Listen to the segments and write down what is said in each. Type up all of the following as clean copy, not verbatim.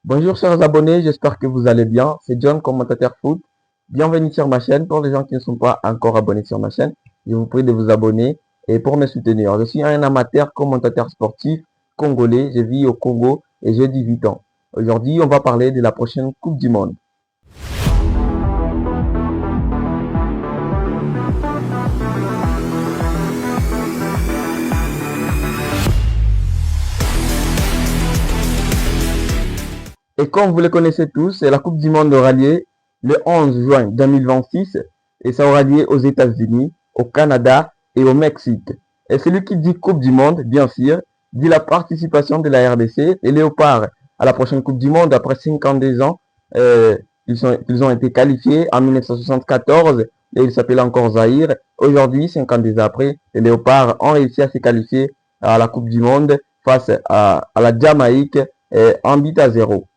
Bonjour chers abonnés, j'espère que vous allez bien. C'est John, commentateur foot. Bienvenue sur ma chaîne. Pour les gens qui ne sont pas encore abonnés sur ma chaîne, je vous prie de vous abonner et pour me soutenir. Je suis un amateur commentateur sportif congolais. Je vis au Congo et j'ai 18 ans. Aujourd'hui, on va parler de la prochaine Coupe du Monde. Et comme vous le connaissez tous, la Coupe du Monde aura lieu le 11 juin 2026 et ça aura lieu aux États-Unis, au Canada et au Mexique. Et celui qui dit Coupe du Monde, bien sûr, dit la participation de la RDC et Léopard à la prochaine Coupe du Monde après 52 ans. Ils ont été qualifiés en 1974 et ils s'appelaient encore Zaïre. Aujourd'hui, 52 ans après, les Léopards ont réussi à se qualifier à la Coupe du Monde face à la Jamaïque en but à 0.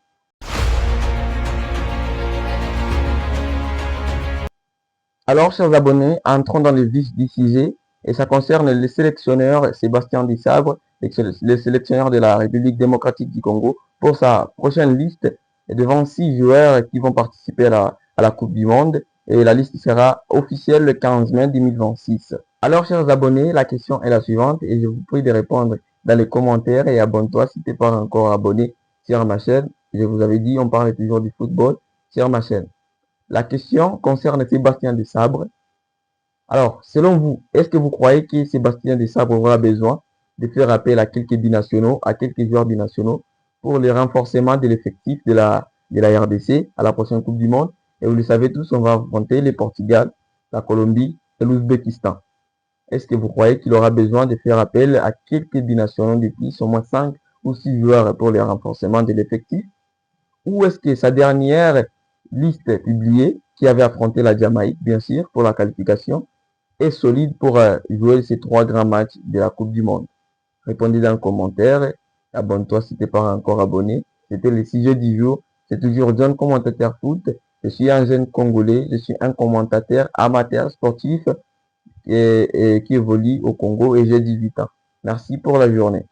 Alors, chers abonnés, entrons dans le vif du sujet et ça concerne le sélectionneur Sébastien Desabre, le sélectionneur de la République démocratique du Congo, pour sa prochaine liste devant 6 joueurs qui vont participer à la Coupe du Monde et la liste sera officielle le 15 mai 2026. Alors, chers abonnés, la question est la suivante et je vous prie de répondre dans les commentaires et abonne-toi si tu n'es pas encore abonné sur ma chaîne. Je vous avais dit, on parle toujours du football sur ma chaîne. La question concerne Sébastien Desabre. Alors, selon vous, est-ce que vous croyez que Sébastien Desabre aura besoin de faire appel à quelques binationaux, à quelques joueurs binationaux pour le renforcement de l'effectif de la RDC à la prochaine Coupe du Monde? Et vous le savez tous, on va affronter le Portugal, la Colombie et l'Ouzbékistan. Est-ce que vous croyez qu'il aura besoin de faire appel à quelques binationaux de plus, au moins 5 ou 6 joueurs pour le renforcement de l'effectif? Ou est-ce que sa dernière liste publiée, qui avait affronté la Jamaïque, bien sûr, pour la qualification, est solide pour jouer ces 3 grands matchs de la Coupe du Monde? Répondez dans le commentaire. Abonne-toi si tu n'es pas encore abonné. C'était le sujet du jour. C'est toujours John, commentateur foot. Je suis un jeune Congolais. Je suis un commentateur amateur sportif et qui évolue au Congo et j'ai 18 ans. Merci pour la journée.